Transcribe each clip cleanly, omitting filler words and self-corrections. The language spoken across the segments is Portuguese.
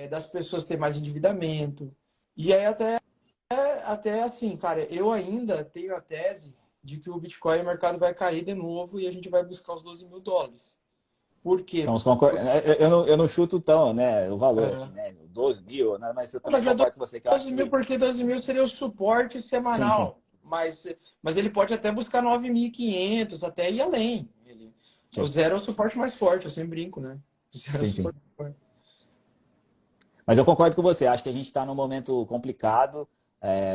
das pessoas terem mais endividamento. E aí até assim, cara, eu ainda tenho a tese de que o Bitcoin, o mercado vai cair de novo e a gente vai buscar os $12.000. Por quê? Estamos concordando. Eu não chuto tão, né, o valor, assim, É, né? 12 mil, né, mas eu também mas é concordo com você que eu acho 12 mil que. porque 12 mil seria o suporte Sim, sim. semanal. Mas ele pode até buscar 9.500, até ir além. O Sim, zero é o suporte mais forte, eu sempre brinco, né? O zero é o sim, sim. suporte mais forte. Mas eu concordo com você, acho que a gente está num momento complicado.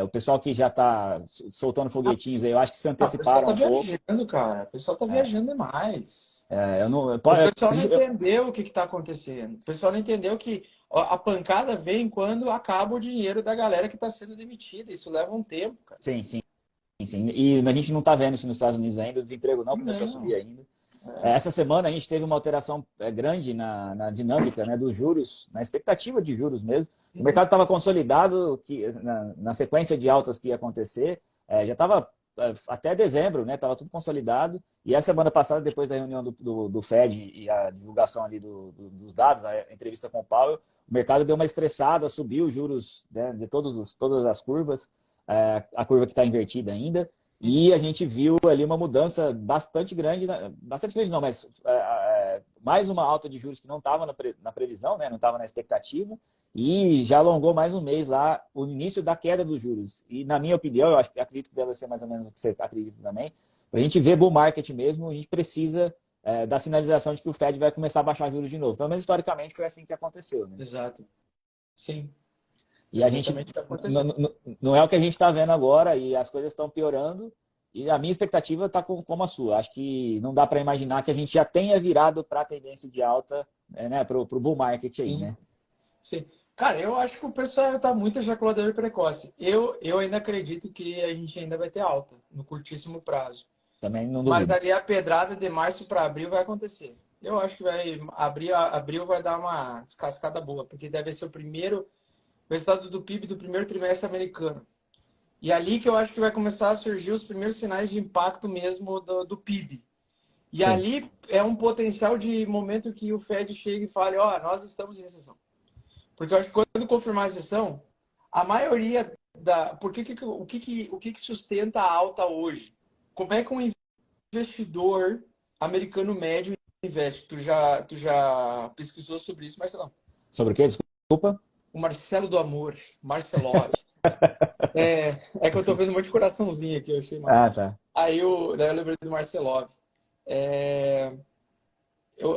O pessoal que já está soltando foguetinhos aí, eu acho que se Ah, o pessoal anteciparam tá um pouco. viajando, cara. O pessoal tá viajando demais. Eu não, O pessoal não entendeu o que está acontecendo. O pessoal não entendeu que a pancada vem quando acaba o dinheiro da galera que está sendo demitida. Isso leva um tempo, cara. sim, sim, sim. E a gente não está vendo isso nos Estados Unidos ainda, o desemprego não começou a subir Não. ainda. É. Essa semana a gente teve uma alteração grande na dinâmica, né, dos juros, na expectativa de juros mesmo. O Uhum. mercado estava consolidado que, na sequência de altas que ia acontecer, já estava até dezembro, né, estava tudo consolidado. E a semana passada, depois da reunião do Fed e a divulgação ali dos dados, a entrevista com o Powell, o mercado deu uma estressada, subiu os juros, né, de todas as curvas, a curva que está invertida ainda. E a gente viu ali uma mudança bastante grande, bastante grande não, mas mais uma alta de juros que não estava na previsão, né? Não estava na expectativa, e já alongou mais um mês lá o início da queda dos juros. E na minha opinião, acredito que deve ser mais ou menos o que você acredita também, para a gente ver bull market mesmo, a gente precisa da sinalização de que o Fed vai começar a baixar juros de novo. Pelo menos historicamente foi assim que aconteceu, né? Exato. Sim. E É a gente exatamente o que está acontecendo. não é o que a gente está vendo agora e as coisas estão piorando. E a minha expectativa está como a sua. Acho que não dá para imaginar que a gente já tenha virado para a tendência de alta, né, para o bull market aí, Sim. né? Sim. Cara, eu acho que o pessoal está muito ejaculador precoce. Eu ainda acredito que a gente ainda vai ter alta no curtíssimo prazo. Também não Mas duvido. ali a pedrada de março para abril vai acontecer. Eu acho que vai abril vai dar uma descascada boa, porque deve ser o resultado do PIB do primeiro trimestre americano. E ali que eu acho que vai começar a surgir os primeiros sinais de impacto mesmo do PIB. E Sim. ali é um potencial de momento que o Fed chega e fale, ó, nós estamos em recessão. Porque eu acho que quando confirmar a recessão, a maioria da... o que sustenta a alta hoje? Como é que um investidor americano médio investe? Tu já pesquisou sobre isso, Marcelão? Sobre o quê? Desculpa. O Marcelo do Amor, Marcelov. É que eu tô Sim. vendo um monte de coraçãozinho aqui, eu achei massa. Ah, tá. Daí eu lembrei do Marcelov. É,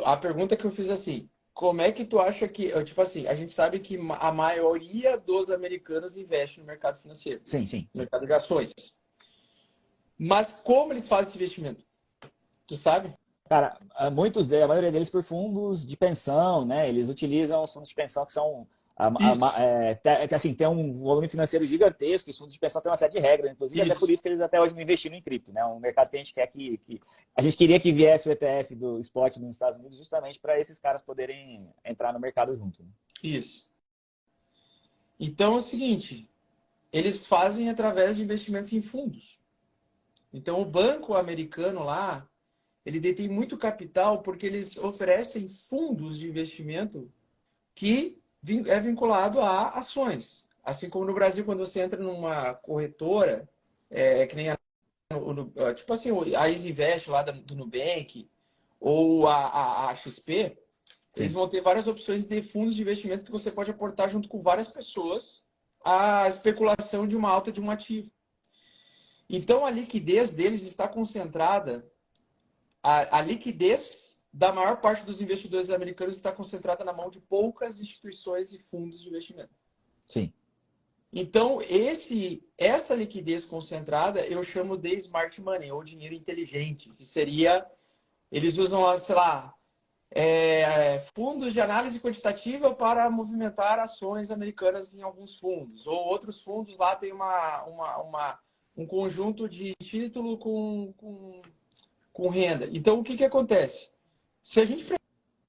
a pergunta que eu fiz assim, como é que tu acha que, tipo assim, a gente sabe que a maioria dos americanos investe no mercado financeiro, Sim, sim, no sim. mercado de ações. Mas como eles fazem esse investimento? Tu sabe? Cara, a maioria deles por fundos de pensão, né? Eles utilizam os fundos de pensão que são Isso, que assim, tem um volume financeiro gigantesco, e os fundos de pensão têm uma série de regras, inclusive até por isso. isso que eles até hoje não investiram em cripto, né? Um mercado que a gente quer que a gente queria que viesse o ETF do Spot nos Estados Unidos justamente para esses caras poderem entrar no mercado junto, né? Isso. Então é o seguinte, eles fazem através de investimentos em fundos. Então o banco americano lá, ele detém muito capital porque eles oferecem fundos de investimento que é vinculado a ações. Assim como no Brasil, quando você entra numa corretora, que nem tipo assim, a Isinvest lá do Nubank, ou a XP, eles Sim, vão ter várias opções de fundos de investimento que você pode aportar junto com várias pessoas a especulação de uma alta de um ativo. Então a liquidez deles está concentrada, a liquidez da maior parte dos investidores americanos está concentrada na mão de poucas instituições e fundos de investimento. sim, Então, essa liquidez concentrada eu chamo de smart money, ou dinheiro inteligente, que seria, eles usam, sei lá, fundos de análise quantitativa para movimentar ações americanas em alguns fundos, ou outros fundos lá tem um conjunto de título com renda. Então, o que acontece? Se a gente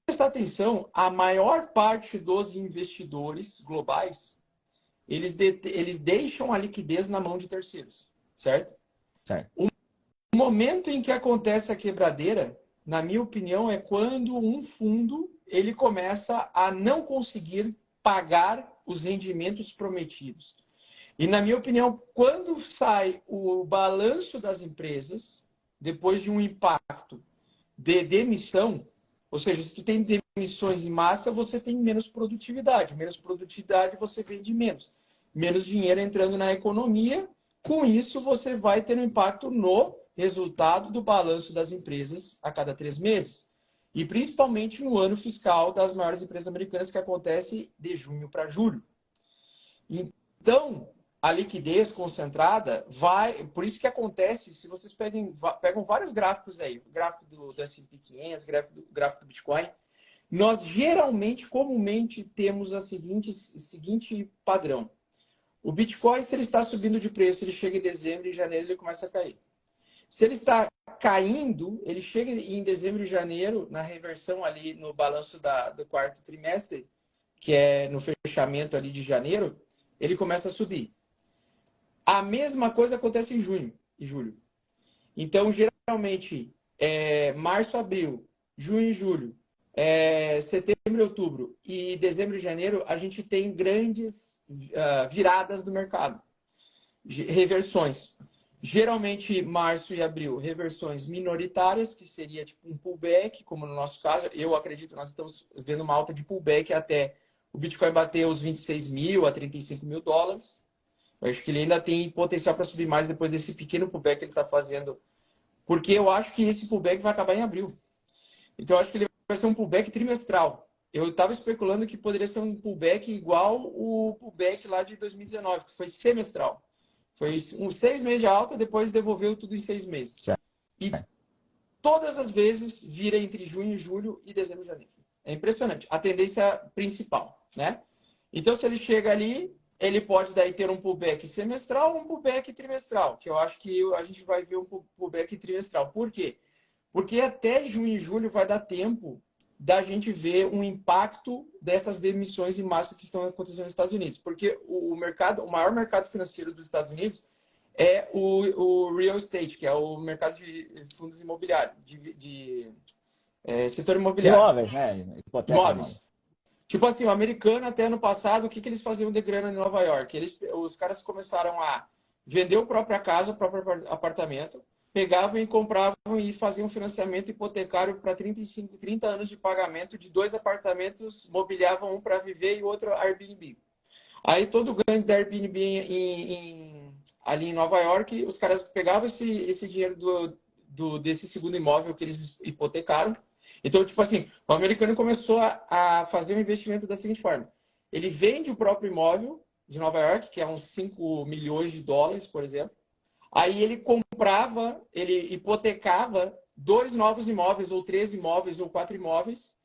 prestar atenção, a maior parte dos investidores globais, eles deixam a liquidez na mão de terceiros, certo? certo. O momento em que acontece a quebradeira, na minha opinião, é quando um fundo ele começa a não conseguir pagar os rendimentos prometidos. E, na minha opinião, quando sai o balanço das empresas, depois de um impacto de demissão, ou seja, se tu tem demissões em massa, você tem menos produtividade. Menos produtividade, você vende menos. Menos dinheiro entrando na economia. Com isso, você vai ter um impacto no resultado do balanço das empresas a cada 3 meses. E principalmente no ano fiscal das maiores empresas americanas, que acontece de junho para julho. Então, a liquidez concentrada vai... Por isso que acontece, se vocês pegam vários gráficos aí, o gráfico do S&P 500, gráfico do Bitcoin, nós geralmente, comumente, temos o seguinte padrão. O Bitcoin, se ele está subindo de preço, ele chega em dezembro e em janeiro ele começa a cair. Se ele está caindo, ele chega em dezembro e janeiro, na reversão ali no balanço do quarto trimestre, que é no fechamento ali de janeiro, ele começa a subir. A mesma coisa acontece em junho e julho. Então, geralmente, março, abril, junho e julho, setembro e outubro e dezembro e janeiro, a gente tem grandes viradas do mercado. Reversões. Geralmente, março e abril, reversões minoritárias, que seria tipo um pullback, como no nosso caso. Eu acredito que nós estamos vendo uma alta de pullback até o Bitcoin bater os 26 mil a 35 mil dólares. Eu acho que ele ainda tem potencial para subir mais depois desse pequeno pullback que ele está fazendo. Porque eu acho que esse pullback vai acabar em abril. Então, eu acho que ele vai ser um pullback trimestral. Eu estava especulando que poderia ser um pullback igual o pullback lá de 2019, que foi semestral. Foi uns 6 meses de alta, depois devolveu tudo em 6 meses. E todas as vezes vira entre junho e julho e dezembro e janeiro. É impressionante. A tendência principal, né? Então, se ele chega ali, ele pode daí ter um pullback semestral ou um pullback trimestral, que eu acho que a gente vai ver um pullback trimestral. Por quê? Porque até junho e julho vai dar tempo da gente ver um impacto dessas demissões em massa que estão acontecendo nos Estados Unidos. Porque o maior mercado financeiro dos Estados Unidos é o real estate, que é o mercado de fundos imobiliários, setor imobiliário. Imóveis, né? Hipoteca de imóveis. Imóveis. Tipo assim, o americano, até ano passado, o que eles faziam de grana em Nova York? Os caras começaram a vender a própria casa, o próprio apartamento, pegavam e compravam e faziam um financiamento hipotecário para 30 anos de pagamento de 2 apartamentos, mobiliavam um para viver e outro Airbnb. Aí todo o ganho da Airbnb ali em Nova York, os caras pegavam esse dinheiro desse segundo imóvel que eles hipotecaram. Então, tipo assim, o americano começou a fazer um investimento da seguinte forma. Ele vende o próprio imóvel de Nova York, que é uns 5 milhões de dólares, por exemplo. Aí ele comprava, ele hipotecava 2 novos imóveis, ou 3 imóveis, ou 4 imóveis.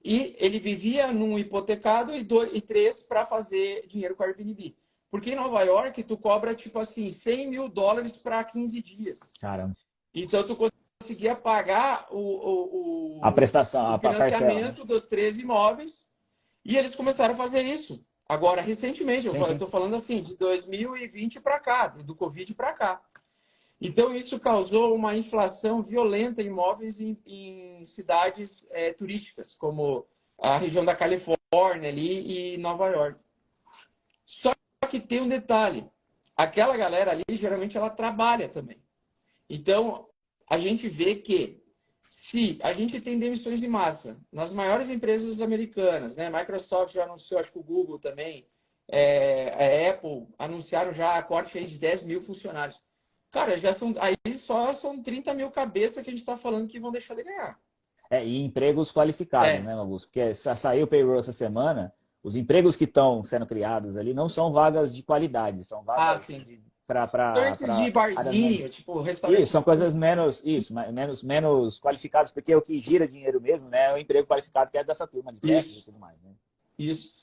E ele vivia num hipotecado e 3 para fazer dinheiro com a Airbnb. Porque em Nova York, tu cobra, tipo assim, 100 mil dólares para 15 dias. Caramba. Então, tu conseguia pagar A prestação, o a parcela, né? financiamento dos 3 imóveis. E eles começaram a fazer isso. Agora, recentemente, eu estou falando assim, de 2020 para cá, do Covid para cá. Então, isso causou uma inflação violenta em imóveis em cidades turísticas, como a região da Califórnia ali e Nova York. Só que tem um detalhe. Aquela galera ali, geralmente, ela trabalha também. Então, a gente vê que se a gente tem demissões em massa nas maiores empresas americanas, né? Microsoft já anunciou, acho que o Google também, a Apple anunciaram já a corte aí de 10 mil funcionários. Cara, aí só são 30 mil cabeças que a gente está falando que vão deixar de ganhar. E empregos qualificados, né, Augusto? Porque saiu o payroll essa semana, os empregos que estão sendo criados ali não são vagas de qualidade, são vagas Então, esses de barzinho, tipo restaurante. Isso, são coisas menos qualificadas, porque o que gira dinheiro mesmo, né, é o emprego qualificado que é dessa turma de técnicos e tudo mais, né? Isso.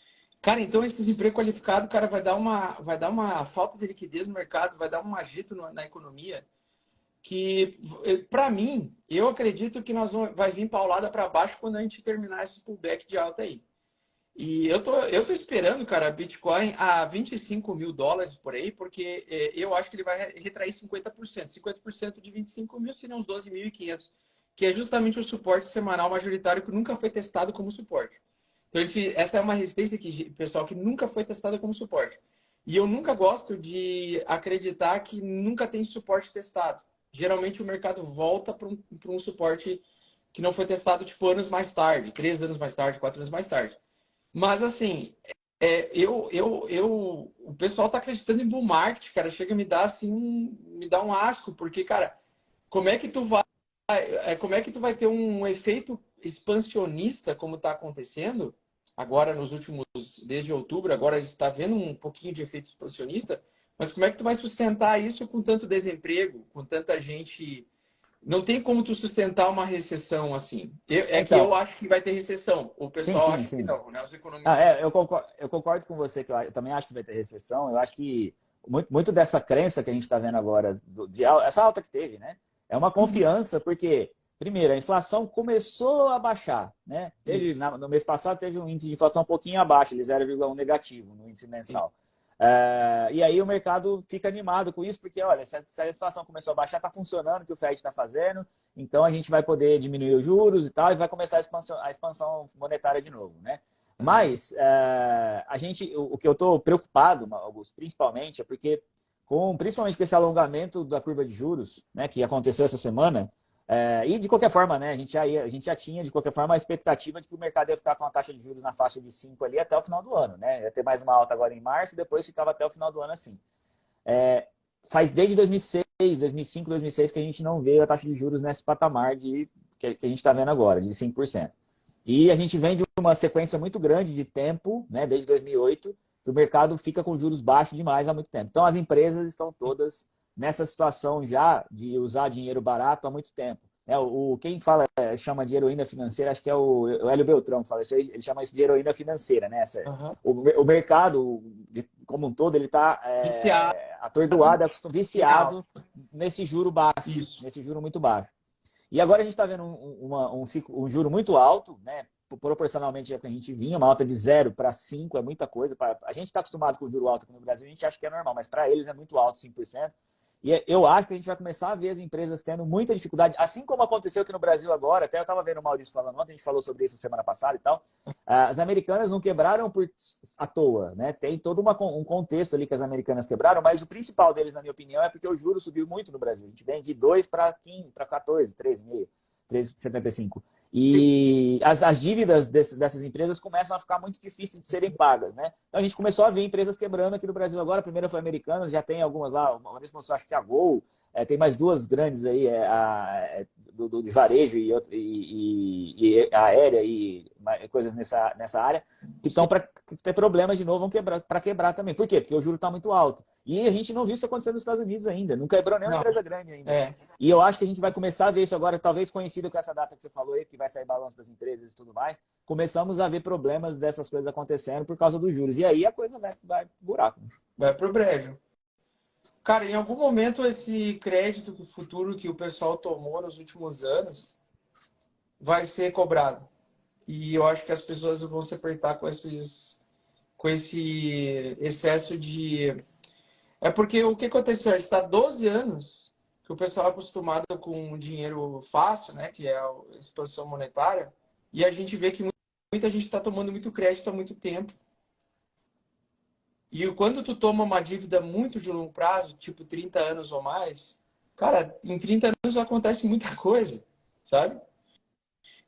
Cara, então esses empregos qualificados, cara, vai dar uma falta de liquidez no mercado, vai dar um agito na economia que, para mim, eu acredito que vai vir paulada para baixo quando a gente terminar esse pullback de alta aí. E eu tô esperando, cara, Bitcoin a 25 mil dólares por aí, porque eu acho que ele vai retrair 50%. 50% de 25 mil seriam uns 12.500, que é justamente o suporte semanal majoritário que nunca foi testado como suporte. Então, essa é uma resistência que, pessoal, que nunca foi testada como suporte. E eu nunca gosto de acreditar que nunca tem suporte testado. Geralmente o mercado volta para um suporte que não foi testado tipo anos mais tarde, 3 anos mais tarde, 4 anos mais tarde. Mas assim, o pessoal está acreditando em bull market, cara, chega a me dar assim, me dá um asco, porque, cara, como é que tu vai, como é que tu vai ter um efeito expansionista como está acontecendo agora nos últimos, desde outubro, agora a gente está vendo um pouquinho de efeito expansionista, mas como é que tu vai sustentar isso com tanto desemprego, com tanta gente? Não tem como tu sustentar uma recessão assim. É que eu Então, acho que vai ter recessão. O sim, pessoal sim, acha que sim. não, né? Os Ah, economistas acham. eu concordo com você, que eu também acho que vai ter recessão. Eu acho que muito dessa crença que a gente está vendo agora, essa alta que teve, né? É uma Uhum. confiança, porque, primeiro, a inflação começou a baixar, né? Isso, No mês passado teve um índice de inflação um pouquinho abaixo, ele 0,1 negativo no índice isso. mensal. E aí o mercado fica animado com isso, porque, olha, se a inflação começou a baixar, está funcionando o que o Fed está fazendo, então a gente vai poder diminuir os juros e tal, e vai começar a expansão monetária de novo, né? Uhum. Mas o que eu estou preocupado, Augusto, principalmente, é porque, principalmente com esse alongamento da curva de juros, né, que aconteceu essa semana, e de qualquer forma, né, a gente já tinha, de qualquer forma, a expectativa de que o mercado ia ficar com a taxa de juros na faixa de 5 ali até o final do ano, né? Ia ter mais uma alta agora em março e depois ficava até o final do ano assim. Faz desde 2006, 2005, 2006 que a gente não vê a taxa de juros nesse patamar que a gente está vendo agora, de 5%. E a gente vem de uma sequência muito grande de tempo, né, desde 2008, que o mercado fica com juros baixos demais há muito tempo. Então, as empresas estão todas nessa situação já de usar dinheiro barato há muito tempo. Quem fala, chama de heroína financeira, acho que é o Hélio Beltrão, fala isso aí, ele chama isso de heroína financeira. Né? Uhum. O mercado, como um todo, ele está Viciado atordoado, em viciado alta. nesse juro baixo, Isso. nesse juro muito baixo. E agora a gente está vendo um juro muito alto, né? Proporcionalmente ao que a gente vinha, uma alta de 0 para 5 é muita coisa. A gente está acostumado com o juro alto aqui no Brasil, a gente acha que é normal, mas para eles é muito alto, 5%. E eu acho que a gente vai começar a ver as empresas tendo muita dificuldade, assim como aconteceu aqui no Brasil agora. Até eu estava vendo o Maurício falando ontem, a gente falou sobre isso semana passada e tal. As americanas não quebraram à toa, né? Tem todo um contexto ali que as americanas quebraram, mas o principal deles, na minha opinião, é porque o juro subiu muito no Brasil. A gente vem de 2 para 15, para 14, 13,5, 13,75. E as dívidas dessas empresas começam a ficar muito difíceis de serem pagas, né? Então a gente começou a ver empresas quebrando aqui no Brasil agora. A primeira foi a Americanas, já tem algumas lá, uma vez mostrou, acho que a Gol, tem mais duas grandes aí, de varejo e aérea e coisas nessa área, que estão para ter problemas de novo, vão quebrar, para quebrar também. Por quê? Porque o juro está muito alto. E a gente não viu isso acontecer nos Estados Unidos ainda, não quebrou nenhuma Não. empresa grande ainda. É. E eu acho que a gente vai começar a ver isso agora, talvez coincido com essa data que você falou aí, que vai sair balanço das empresas e tudo mais. Começamos a ver problemas dessas coisas acontecendo por causa dos juros. E aí a coisa vai pro buraco. Vai pro brejo. Cara, em algum momento esse crédito futuro que o pessoal tomou nos últimos anos vai ser cobrado. E eu acho que as pessoas vão se apertar com esse excesso de. É porque o que aconteceu? A gente está 12 anos que o pessoal é acostumado com dinheiro fácil, né? Que é a expansão monetária, e a gente vê que muita gente está tomando muito crédito há muito tempo. E quando tu toma uma dívida muito de longo prazo, tipo 30 anos ou mais, cara, em 30 anos acontece muita coisa, sabe?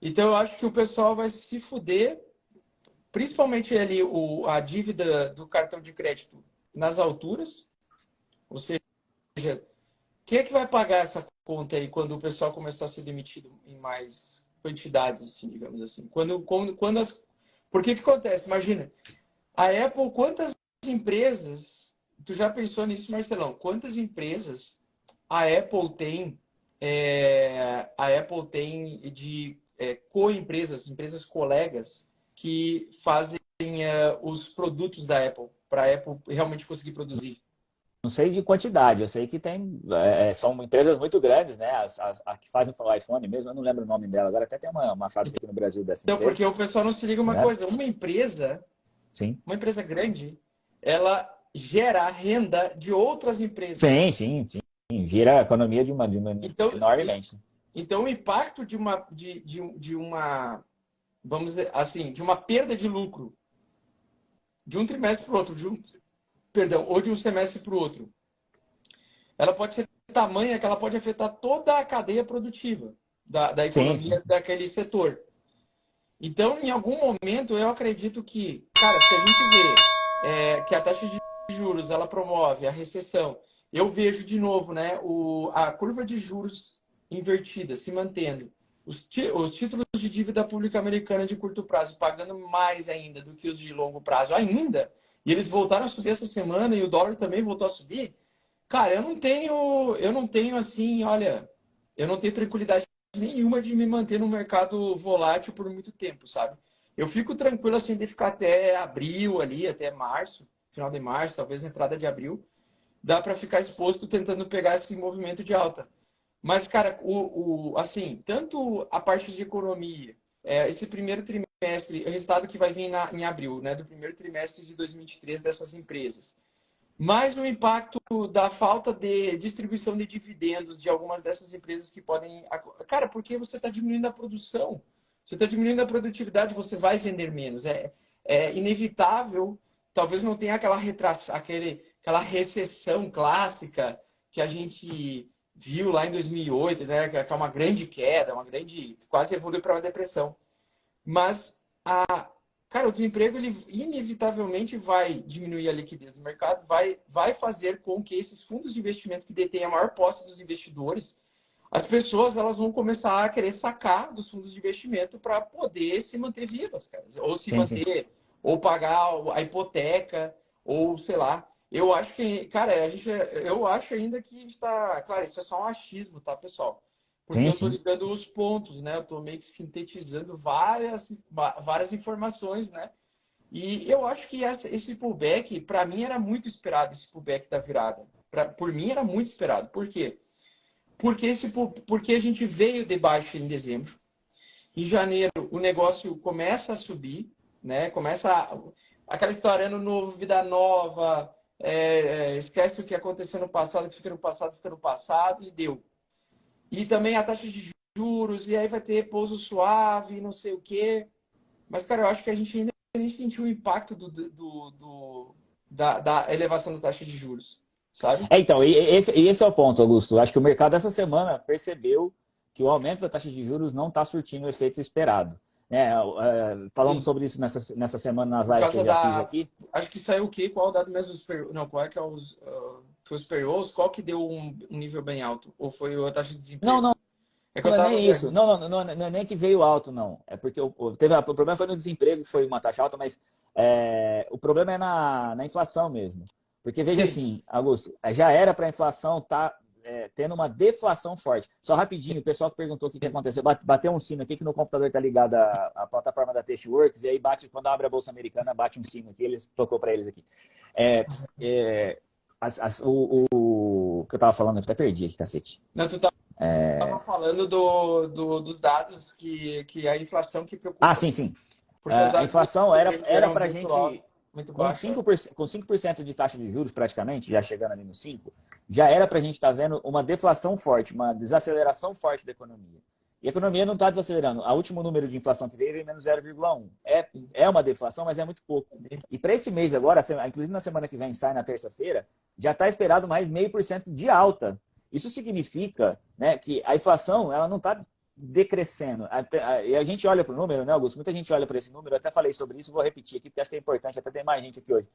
Então eu acho que o pessoal vai se fuder, principalmente ali a dívida do cartão de crédito nas alturas, ou seja, quem é que vai pagar essa conta aí quando o pessoal começar a ser demitido em mais quantidades, assim, digamos assim? Por que acontece? Imagina, a Apple, quantas empresas, tu já pensou nisso, Marcelão? Quantas empresas a Apple tem de co-empresas, empresas colegas que fazem os produtos da Apple, para a Apple realmente conseguir produzir? Não sei de quantidade, eu sei que são empresas muito grandes, né? A que fazem o iPhone mesmo, eu não lembro o nome dela. Agora até tem uma fábrica aqui no Brasil dessa Então, empresa, porque o pessoal não se liga uma né? coisa, Sim. uma empresa grande, ela gera renda de outras empresas. Sim, sim, sim. Gira a economia Então, enormemente. então o impacto de uma vamos dizer assim, de uma perda de lucro de um trimestre para o outro, perdão, ou de um semestre para o outro, ela pode ser tamanha que ela pode afetar toda a cadeia produtiva da Sim, sim. economia daquele setor. Então, em algum momento, eu acredito que, cara, se a gente vê que a taxa de juros ela promove a recessão, eu vejo de novo, né, a curva de juros invertida se mantendo, os títulos de dívida pública americana de curto prazo pagando mais ainda do que os de longo prazo ainda, e eles voltaram a subir essa semana e o dólar também voltou a subir. Cara, eu não tenho assim, olha, eu não tenho tranquilidade nenhuma de me manter no mercado volátil por muito tempo, sabe? Eu fico tranquilo assim de ficar até abril ali, até março, final de março, talvez entrada de abril, dá para ficar exposto tentando pegar esse movimento de alta. Mas, cara, assim, tanto a parte de economia, esse primeiro trimestre, o resultado que vai vir em abril, né, do primeiro trimestre de 2023 dessas empresas, mais o impacto da falta de distribuição de dividendos de algumas dessas empresas que podem. Cara, porque você está diminuindo a produção, você está diminuindo a produtividade, você vai vender menos. É inevitável, talvez não tenha aquela retração, aquela recessão clássica que a gente viu lá em 2008, né? Que é uma grande queda, uma grande. Quase evoluiu para uma depressão. Mas cara, o desemprego ele inevitavelmente vai diminuir a liquidez do mercado, vai fazer com que esses fundos de investimento que detêm a maior posse dos investidores, as pessoas elas vão começar a querer sacar dos fundos de investimento para poder se manter vivas, cara, ou se Sim, sim. manter, ou pagar a hipoteca, ou sei lá. Eu acho que, cara, eu acho ainda que está, claro, isso é só um achismo, tá, pessoal? Porque Sim, eu estou sim. ligando os pontos, né? Eu estou meio que sintetizando várias informações, né? E eu acho que esse pullback, para mim, era muito esperado, esse pullback da virada. Por mim, era muito esperado. Por quê? Porque a gente veio de baixo em dezembro. Em janeiro, o negócio começa a subir, né? Aquela história, ano novo, vida nova, esquece o que aconteceu no passado, que fica no passado, e deu. E também a taxa de juros, e aí vai ter pouso suave, não sei o quê. Mas, cara, eu acho que a gente ainda nem sentiu o impacto da elevação da taxa de juros, sabe? Então, e esse é o ponto, Augusto. Acho que o mercado essa semana percebeu que o aumento da taxa de juros não está surtindo o efeito esperado. Falamos Sim. sobre isso nessa semana nas Por lives que eu causa já fiz da. aqui. Acho que saiu o quê? Qual o dado mesmo? Não, qual é que é foi os payrolls? Qual que deu um nível bem alto? Ou foi a taxa de Não, desemprego? não, É que eu não é tava nem isso. vendo. Não é nem que veio alto, não. É porque o problema foi no desemprego, que foi uma taxa alta, mas o problema é na inflação mesmo. Porque veja Sim. assim, Augusto, já era para a inflação estar tendo uma deflação forte. Só rapidinho, o pessoal que perguntou o que aconteceu, bateu um sino aqui que no computador está ligado à plataforma da Testworks, e aí bate, quando abre a Bolsa Americana, bate um sino aqui, eles tocou para eles aqui. É, é, o que eu estava falando, eu até perdi aqui, cacete. Não, tu tava falando dos dados que a inflação que Ah, preocupa, sim, sim. porque os A dados de inflação era, desemprego era vieram para a muito alto, gente, muito com baixo. 5%, com 5% de taxa de juros praticamente, já chegando ali no 5%, já era para a gente estar vendo uma deflação forte, uma desaceleração forte da economia. E a economia não está desacelerando. O último número de inflação que veio é menos 0,1. É uma deflação, mas é muito pouco. E para esse mês agora, inclusive na semana que vem, sai na terça-feira, já está esperado mais 0,5% de alta. Isso significa, né, que a inflação ela não está decrescendo. E a gente olha para o número, né, Augusto? Muita gente olha para esse número, eu até falei sobre isso, vou repetir aqui, porque acho que é importante, até tem mais gente aqui hoje.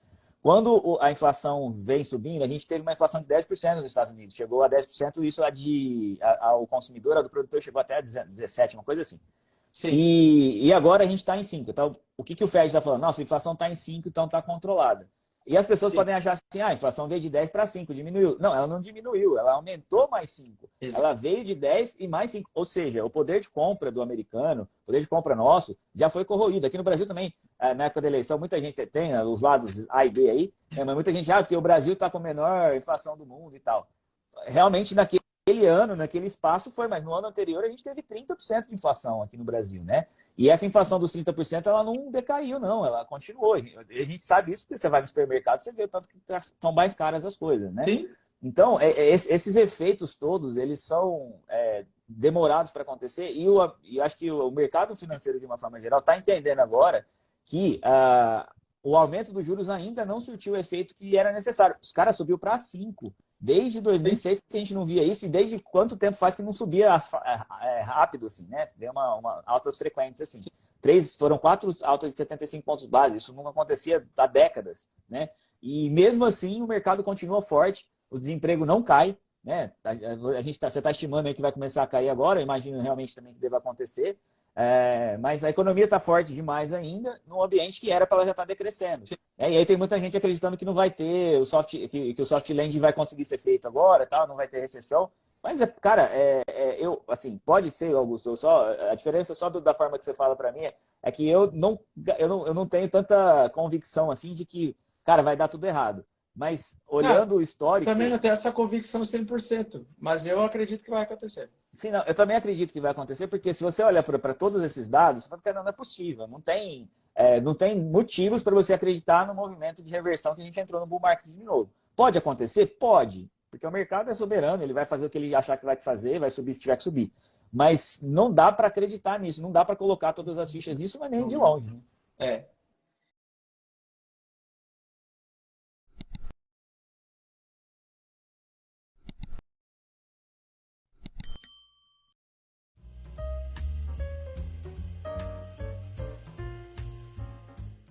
Quando a inflação vem subindo, a gente teve uma inflação de 10% nos Estados Unidos, chegou a 10%, isso ao consumidor, do produtor, chegou até a 17%, uma coisa assim. Sim. E agora a gente está em 5%. Então, o que o Fed está falando? Nossa, a inflação está em 5%, então está controlada. E as pessoas Sim. podem achar assim, a inflação veio de 10 para 5, diminuiu. Não, ela não diminuiu, ela aumentou mais 5. Ela veio de 10 e mais 5. Ou seja, o poder de compra do americano, o poder de compra nosso, já foi corroído. Aqui no Brasil também, na época da eleição, muita gente tem os lados A e B aí, mas muita gente acha que o Brasil está com a menor inflação do mundo e tal. Realmente, naquele ano, naquele espaço foi, mas no ano anterior a gente teve 30% de inflação aqui no Brasil, né? E essa inflação dos 30%, ela não decaiu, não, ela continuou. A gente sabe isso porque você vai no supermercado, você vê o tanto que são mais caras as coisas, né? Sim. Então, esses efeitos todos, eles são demorados para acontecer e eu acho que o mercado financeiro, de uma forma geral, está entendendo agora que o aumento dos juros ainda não surtiu o efeito que era necessário. Os caras subiu para 5. Desde 2006 que a gente não via isso e desde quanto tempo faz que não subia rápido, assim, né? Deu altas frequentes, assim. Foram 4 altas de 75 pontos base. Isso não acontecia há décadas, né? E mesmo assim o mercado continua forte, o desemprego não cai, né? Você está estimando aí que vai começar a cair agora, eu imagino realmente também que deva acontecer. Mas a economia está forte demais ainda, num ambiente que era para ela já estar decrescendo. E aí tem muita gente acreditando que não vai ter que o soft landing vai conseguir ser feito agora, tal, não vai ter recessão. Mas, cara, assim, pode ser, Augusto, a diferença só da forma que você fala para mim é que eu não tenho tanta convicção assim de que, cara, vai dar tudo errado. Mas Não, olhando o também histórico, não tenho essa convicção 100%, mas eu acredito que vai acontecer. sim, não, eu também acredito que vai acontecer, porque se você olhar para todos esses dados, você vai ficar, não é possível, não tem motivos para você acreditar no movimento de reversão que a gente entrou no bull market de novo. Pode acontecer? Pode, porque o mercado é soberano, ele vai fazer o que ele achar que vai fazer, vai subir se tiver que subir. Mas não dá para acreditar nisso, não dá para colocar todas as fichas nisso, mas nem de longe. Né? É.